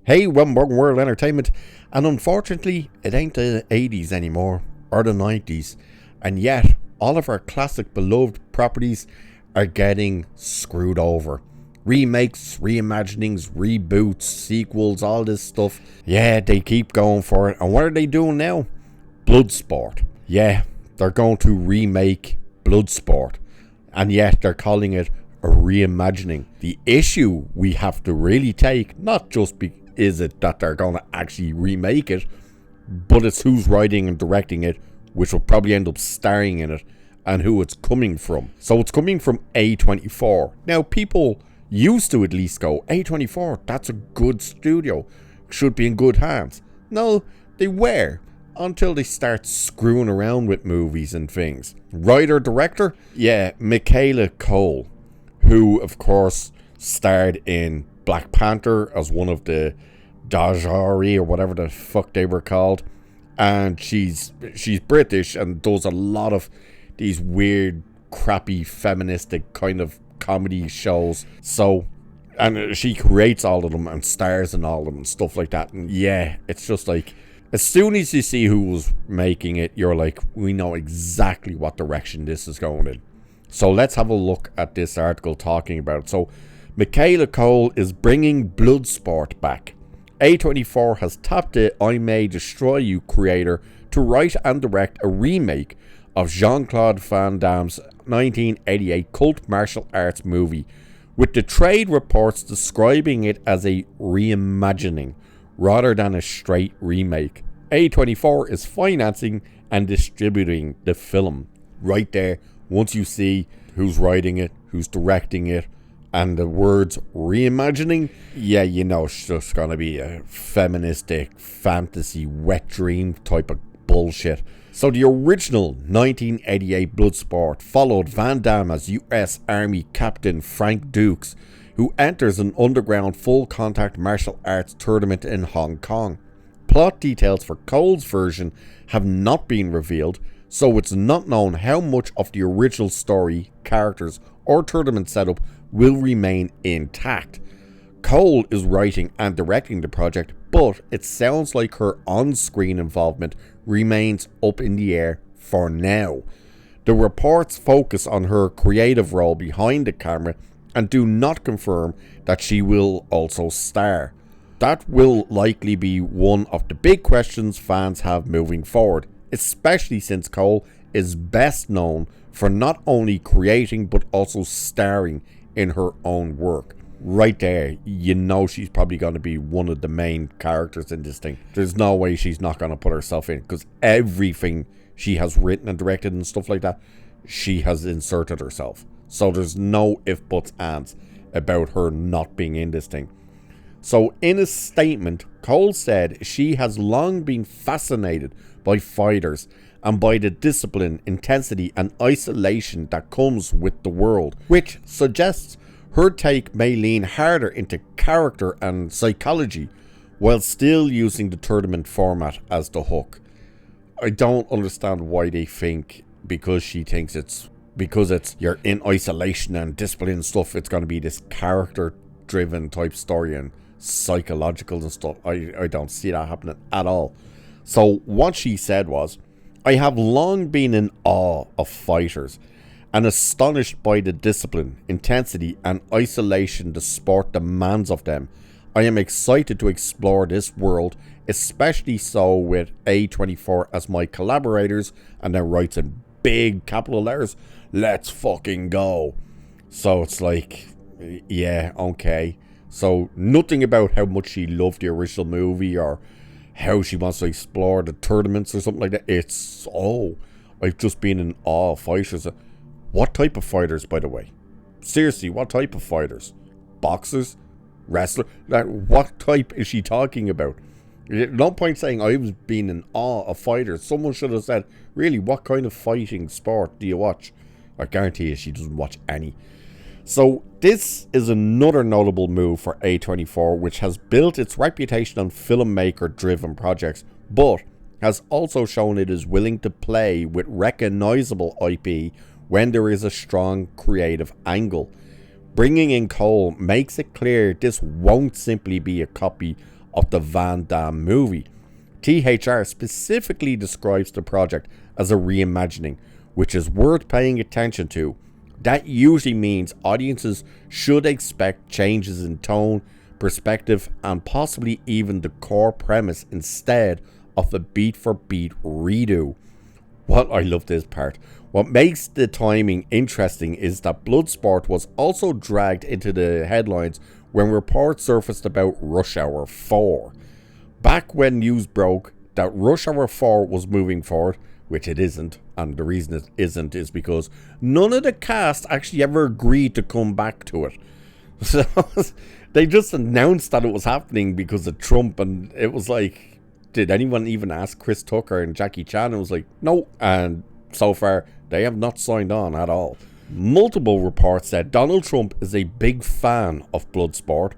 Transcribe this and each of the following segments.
Hey, welcome back to World Entertainment. And unfortunately, it ain't the 80s anymore, or the 90s. And yet, all of our classic beloved properties are getting screwed over. Remakes, reimaginings, reboots, sequels, all this stuff. Yeah, they keep going for it. And what are they doing now? Bloodsport. Yeah, they're going to remake Bloodsport. And yet, they're calling it a reimagining. The issue we have to really take, not just is it that they're going to actually remake it, but it's who's writing and directing it, which will probably end up starring in it, and who it's coming from. So it's coming from A24. Now, people used to at least go, A24, that's a good studio, should be in good hands. No, they were, until they start screwing around with movies and things. Writer, director? Yeah, Michaela Coel, who, of course, starred in Black Panther as one of the Dajari or whatever the fuck they were called, and she's British and does a lot of these weird, crappy, feministic kind of comedy shows. So, and she creates all of them and stars in all of them and stuff like that. And yeah, it's just like, as soon as you see who was making it, you're like, we know exactly what direction this is going in. So let's have a look at this article talking about it. So, Michaela Coel is bringing Bloodsport back. A24 has tapped the I May Destroy You creator to write and direct a remake of Jean-Claude Van Damme's 1988 cult martial arts movie, with the trade reports describing it as a reimagining rather than a straight remake. A24 is financing and distributing the film. Right there, once you see who's writing it, who's directing it, and the words reimagining, yeah, you know it's just gonna be a feministic fantasy wet dream type of bullshit. So the original 1988 Bloodsport followed Van Damme as US Army Captain Frank Dukes, who enters an underground full-contact martial arts tournament in Hong Kong. Plot details for Cole's version have not been revealed, so it's not known how much of the original story, characters, or tournament setup will remain intact. Coel is writing and directing the project, but it sounds like her on-screen involvement remains up in the air for now. The reports focus on her creative role behind the camera and do not confirm that she will also star. That will likely be one of the big questions fans have moving forward, especially since Coel is best known for not only creating but also starring in her own work. Right there, you know she's probably going to be one of the main characters in this thing. There's no way she's not going to put herself in, because everything she has written and directed and stuff like that, she has inserted herself. So there's no if, buts, ands about her not being in this thing. So in a statement, Coel said she has long been fascinated by fighters and by the discipline, intensity and isolation that comes with the world, which suggests her take may lean harder into character and psychology while still using the tournament format as the hook. I don't understand why they think because it's you're in isolation and discipline and stuff, it's going to be this character driven type story and psychological and stuff. I don't see that happening at all. So what she said was, I have long been in awe of fighters and astonished by the discipline, intensity and isolation the sport demands of them. I am excited to explore this world, especially so with A24 as my collaborators, and then writes in big capital letters, let's fucking go. So it's like, yeah, okay. So nothing about how much she loved the original movie or how she wants to explore the tournaments or something like that. It's, I've just been in awe of fighters. What type of fighters, by the way? Seriously, what type of fighters? Boxers? Wrestlers? What type is she talking about? No point saying I've been in awe of fighters. Someone should have said, really, what kind of fighting sport do you watch? I guarantee you she doesn't watch any. So this is another notable move for A24, which has built its reputation on filmmaker-driven projects, but has also shown it is willing to play with recognizable IP when there is a strong creative angle. Bringing in Coel makes it clear this won't simply be a copy of the Van Damme movie. THR specifically describes the project as a reimagining, which is worth paying attention to. That usually means audiences should expect changes in tone, perspective, and possibly even the core premise instead of a beat-for-beat redo. Well, I love this part. What makes the timing interesting is that Bloodsport was also dragged into the headlines when reports surfaced about Rush Hour 4. Back when news broke that Rush Hour 4 was moving forward, which it isn't, and the reason it isn't is because none of the cast actually ever agreed to come back to it. So they just announced that it was happening because of Trump, and it was like, did anyone even ask Chris Tucker and Jackie Chan? It was like, no, and so far they have not signed on at all. Multiple reports said Donald Trump is a big fan of Bloodsport,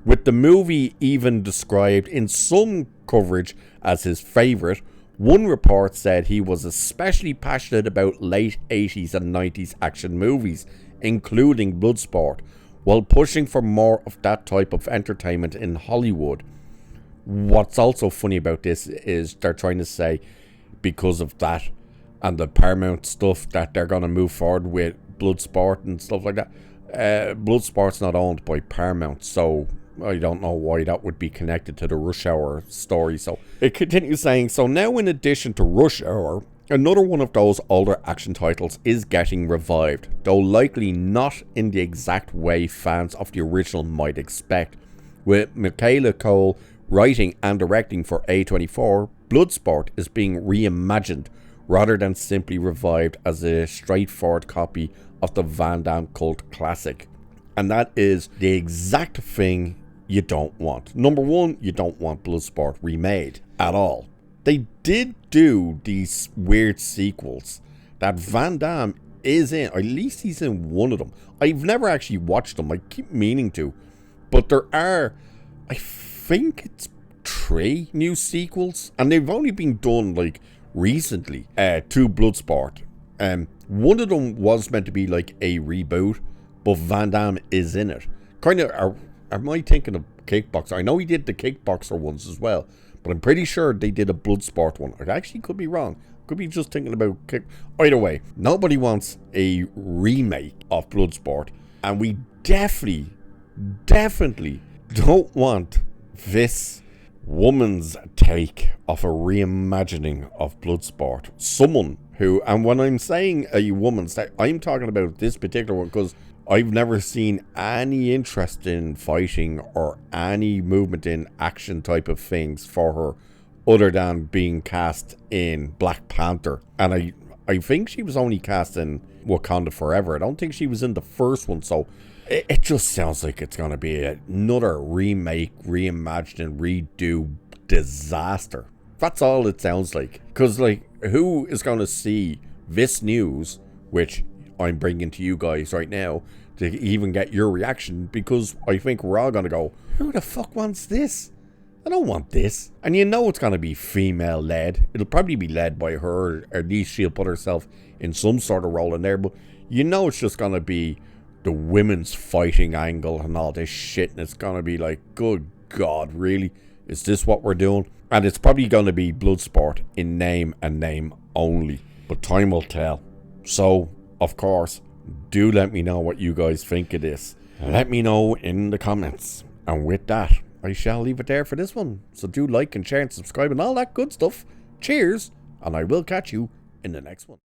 with the movie even described in some coverage as his favourite. One report said he was especially passionate about late 80s and 90s action movies, including Bloodsport, while pushing for more of that type of entertainment in Hollywood. What's also funny about this is they're trying to say because of that and the Paramount stuff that they're going to move forward with Bloodsport and stuff like that. Bloodsport's not owned by Paramount, so I don't know why that would be connected to the Rush Hour story. So it continues saying, so now in addition to Rush Hour, another one of those older action titles is getting revived, though likely not in the exact way fans of the original might expect. With Michaela Coel writing and directing for A24, Bloodsport is being reimagined rather than simply revived as a straightforward copy of the Van Damme cult classic. And that is the exact thing you don't want. Number one, you don't want Bloodsport remade at all. They did do these weird sequels that Van Damme is in, or at least he's in one of them. I've never actually watched them, I keep meaning to, but there are, I think it's 3 new sequels, and they've only been done like recently to Bloodsport. One of them was meant to be like a reboot, but Van Damme is in it. Kind of, am I thinking of Kickboxer? I know he did the Kickboxer ones as well, but I'm pretty sure they did a Bloodsport one. I actually could be wrong. Could be just thinking about Either way, nobody wants a remake of Bloodsport, and we definitely don't want this woman's take of a reimagining of Bloodsport. Someone who, and when I'm saying a woman's take, I'm talking about this particular one because I've never seen any interest in fighting or any movement in action type of things for her other than being cast in Black Panther. And I think she was only cast in Wakanda Forever. I don't think she was in the first one, so it just sounds like it's going to be another remake, reimagining, redo disaster. That's all it sounds like. Because, like, who is going to see this news, which I'm bringing to you guys right now, to even get your reaction? Because I think we're all going to go, who the fuck wants this? I don't want this. And you know it's going to be female-led. It'll probably be led by her, or at least she'll put herself in some sort of role in there. But you know it's just going to be the women's fighting angle and all this shit, and it's gonna be like, good God, really? Is this what we're doing? And it's probably gonna be Bloodsport in name and name only, but time will tell. So, of course, do let me know what you guys think of this. Let me know in the comments. And with that, I shall leave it there for this one. So do like and share and subscribe and all that good stuff. Cheers, and I will catch you in the next one.